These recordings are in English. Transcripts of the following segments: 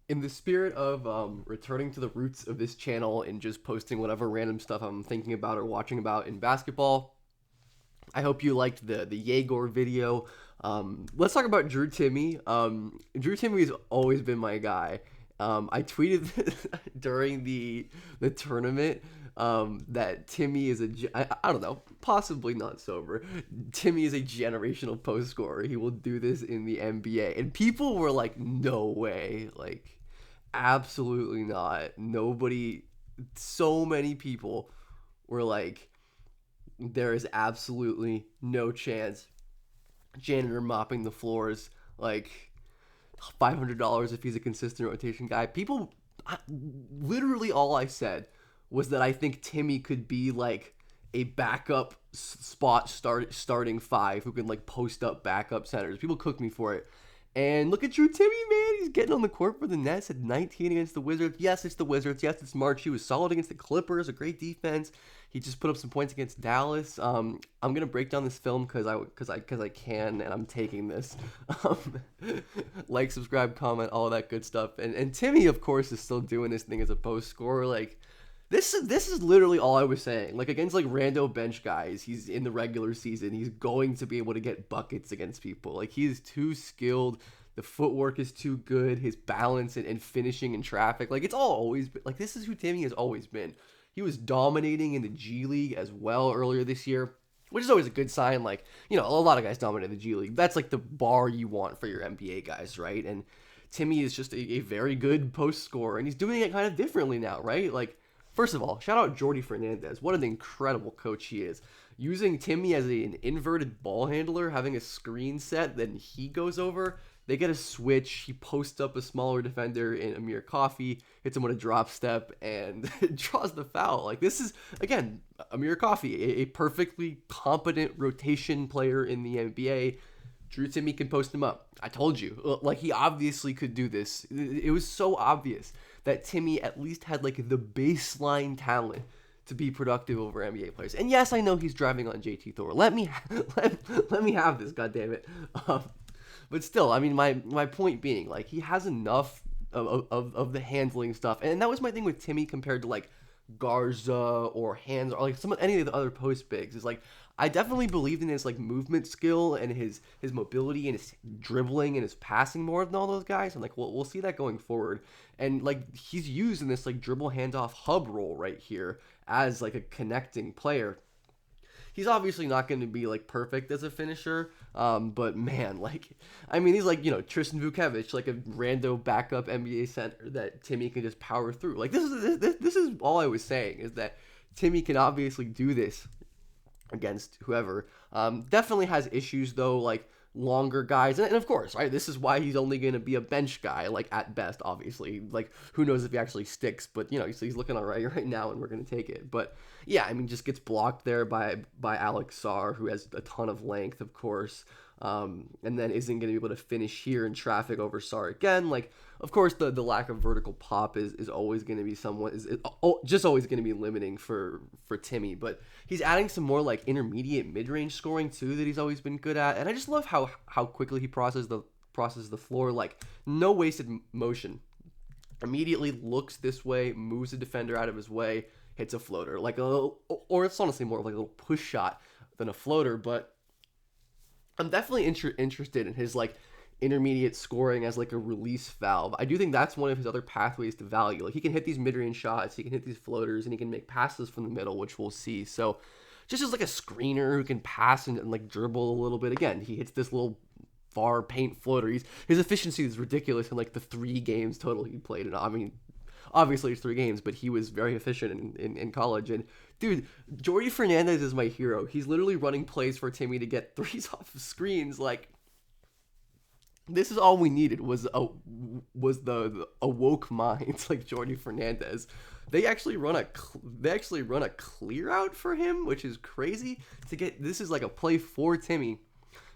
In the spirit of returning to the roots of this channel and just posting whatever random stuff I'm thinking about or watching about in basketball, I hope you liked the Yegor video. Let's talk about Drew Timme. Drew Timme has always been my guy. I tweeted during the tournament that Timme is I don't know, possibly not sober. Timme is a generational post scorer. He will do this in the NBA, and people were like, "No way!" Like, absolutely not. Nobody. So many people were like, there is absolutely no chance. Janitor mopping the floors, like $500 if he's a consistent rotation guy. Literally all I said was that I think Timme could be like a backup starting five who can like post up backup centers. People cook me for it. And look at Drew Timme, man. He's getting on the court for the Nets at 19 against the Wizards. Yes, it's the Wizards. Yes, it's March. He was solid against the Clippers. A great defense. He just put up some points against Dallas. I'm gonna break down this film because I can, and I'm taking this. Um, like, subscribe, comment, all that good stuff. And Timme, of course, is still doing this thing as a post scorer. Like, this is literally all I was saying. Like, against like rando bench guys, he's in the regular season. He's going to be able to get buckets against people. Like, he's too skilled. The footwork is too good. His balance and finishing in traffic. Like, it's all always been, like, this is who Timme has always been. He was dominating in the G League as well earlier this year, which is always a good sign. Like, a lot of guys dominate the G League. That's like the bar you want for your NBA guys, right? And Timme is just a very good post scorer, and he's doing it kind of differently now, right? Like, first of all, shout out Jordi Fernandez. What an incredible coach he is. Using Timme as an inverted ball handler, having a screen set, then he goes over. They get a switch. He posts up a smaller defender in Amir Coffey, hits him with a drop step, and draws the foul. Like, this is, again, Amir Coffey, a perfectly competent rotation player in the NBA. Drew Timme can post him up. I told you. Like, he obviously could do this. It was so obvious that Timme at least had, like, the baseline talent to be productive over NBA players. And yes, I know he's driving on JT Thor. Let me have this, goddammit. But still, I mean, my point being, like, he has enough of the handling stuff. And that was my thing with Timme compared to, like, Garza or Hands or, like, any of the other post bigs. Is, like, I definitely believed in his, like, movement skill and his mobility and his dribbling and his passing more than all those guys. And, like, we'll see that going forward. And, like, he's used in this, like, dribble handoff hub role right here as, like, a connecting player. He's obviously not going to be like perfect as a finisher, but man, like, I mean, he's like, Tristan Vukcevic, like a rando backup NBA center that Timme can just power through. Like, this is all I was saying, is that Timme can obviously do this against whoever. Definitely has issues though, like longer guys, and of course, right, this is why he's only going to be a bench guy, like, at best. Obviously, like, who knows if he actually sticks, but he's looking all right now, and we're going to take it. But yeah, I mean, just gets blocked there by Alex Sarr, who has a ton of length, of course, and then isn't going to be able to finish here in traffic over Sarr again. Like, of course, the lack of vertical pop is always going to be just always going to be limiting for Timme. But he's adding some more, like, intermediate mid-range scoring too that he's always been good at, and I just love how quickly he processes the floor. Like, no wasted motion. Immediately looks this way, moves the defender out of his way, hits a floater, like or it's honestly more of like a little push shot than a floater. But I'm definitely interested in his, like, intermediate scoring as, like, a release valve. I do think that's one of his other pathways to value. Like, he can hit these mid-range shots, he can hit these floaters, and he can make passes from the middle, which we'll see. So just as, like, a screener who can pass and like dribble a little bit. Again, he hits this little far paint floater. His efficiency is ridiculous in, like, the 3 games total he played. And I mean, obviously it's 3 games, but he was very efficient in college. And dude, Jordi Fernandez is my hero. He's literally running plays for Timme to get threes off of screens. Like, this is all we needed was the awoke minds like Jordi Fernandez. They actually run a clear out for him, which is crazy. This is like a play for Timme.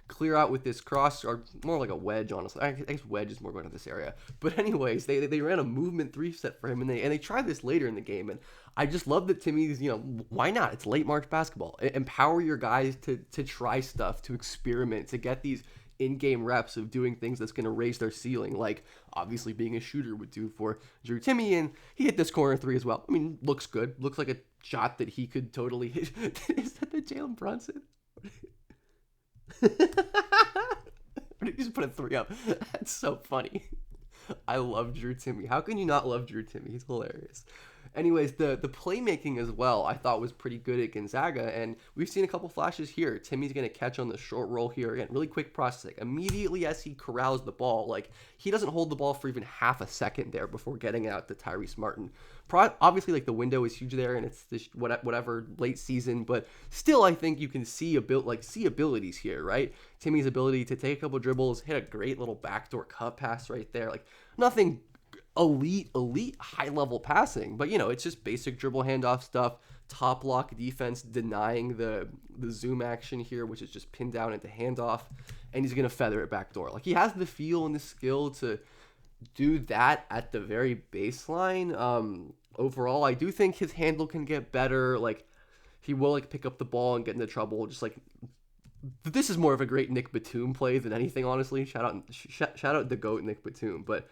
Clear out with this cross, or more like a wedge, honestly. I guess wedge is more going to this area. But anyways, they ran a movement 3 set for him, and they tried this later in the game. And I just love that Timme's, why not? It's late March basketball. Empower your guys to try stuff, to experiment, to get these in-game reps of doing things that's going to raise their ceiling, like obviously being a shooter would do for Drew Timme, and he hit this corner three as well. I mean, looks good. Looks like a shot that he could totally hit. Is that the Jalen Brunson? Or did he just put a three up? That's so funny. I love Drew Timme. How can you not love Drew Timme? He's hilarious. Anyways, the playmaking as well, I thought was pretty good at Gonzaga, and we've seen a couple flashes here. Timme's going to catch on the short roll here. Again, really quick processing. Immediately as he corrals the ball, like, he doesn't hold the ball for even half a second there before getting out to Tyrese Martin. Obviously, like, the window is huge there, and it's this whatever late season, but still, I think you can see abilities here, right? Timmy's ability to take a couple dribbles, hit a great little backdoor cut pass right there. Like, nothing elite high level passing, but it's just basic dribble handoff stuff, top lock defense, denying the zoom action here, which is just pinned down into handoff, and he's gonna feather it back door. Like, he has the feel and the skill to do that at the very baseline. Overall, I do think his handle can get better. Like, he will pick up the ball and get into trouble. Just like, this is more of a great Nick Batum play than anything, honestly. Shout out the GOAT Nick Batum, but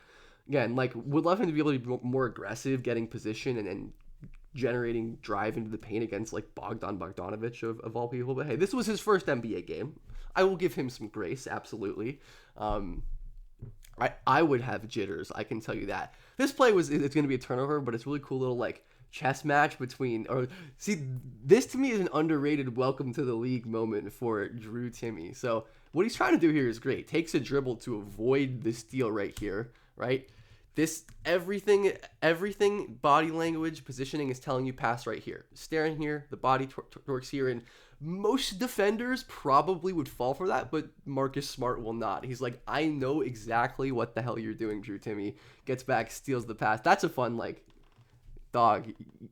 again, would love him to be able to be more aggressive, getting position and generating drive into the paint against Bogdan Bogdanovic of all people. But hey, this was his first NBA game. I will give him some grace, absolutely. I would have jitters, I can tell you that. This play it's going to be a turnover, but it's really cool little chess match between, this to me is an underrated welcome to the league moment for Drew Timme. So what he's trying to do here is great. Takes a dribble to avoid the steal right here, right? This everything body language, positioning is telling you pass right here. Staring here, the body works here, and most defenders probably would fall for that, but Marcus Smart will not. He's like, I know exactly what the hell you're doing, Drew Timme. Gets back, steals the pass. That's a fun, dog,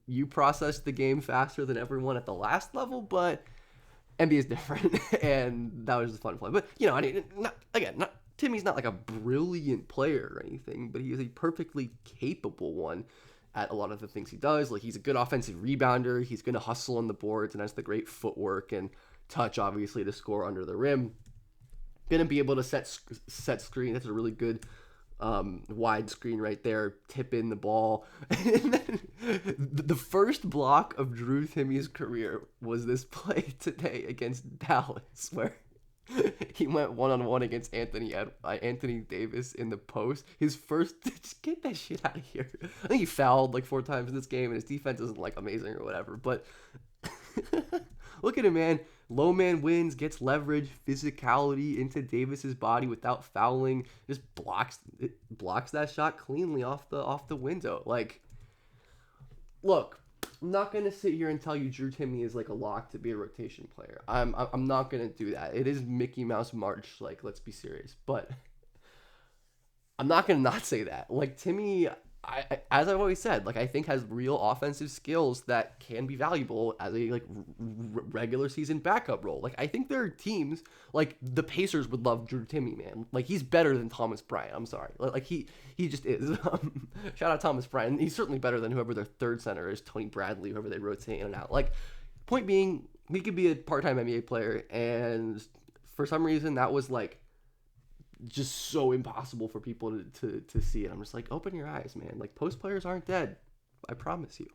you processed the game faster than everyone at the last level, but NBA is different, and that was a fun play. But, Timmy's not a brilliant player or anything, but he is a perfectly capable one at a lot of the things he does. He's a good offensive rebounder. He's going to hustle on the boards and has the great footwork and touch, obviously, to score under the rim. Going to be able to set screen. That's a really good wide screen right there. Tip in the ball. And then the first block of Drew Timme's career was this play today against Dallas, where he went one-on-one against Anthony Davis in the post. His first, just get that shit out of here. I think he fouled 4 times in this game, and his defense isn't amazing or whatever. But look at him, man. Low man wins, gets leverage, physicality into Davis's body without fouling. Just blocks that shot cleanly off the window. Look. I'm not going to sit here and tell you Drew Timme is a lock to be a rotation player. I'm not going to do that. It is Mickey Mouse March. Let's be serious. But I'm not going to not say that. Timme, as I've always said, I think has real offensive skills that can be valuable as a regular season backup role. I think there are teams the Pacers would love Drew Timme, man. He's better than Thomas Bryant. I'm sorry. He just is. Shout out Thomas Bryant. He's certainly better than whoever their third center is, Tony Bradley, whoever they rotate in and out. Point being, he could be a part-time NBA player, and for some reason that was just so impossible for people to see it. I'm just open your eyes, man. Post players aren't dead. I promise you.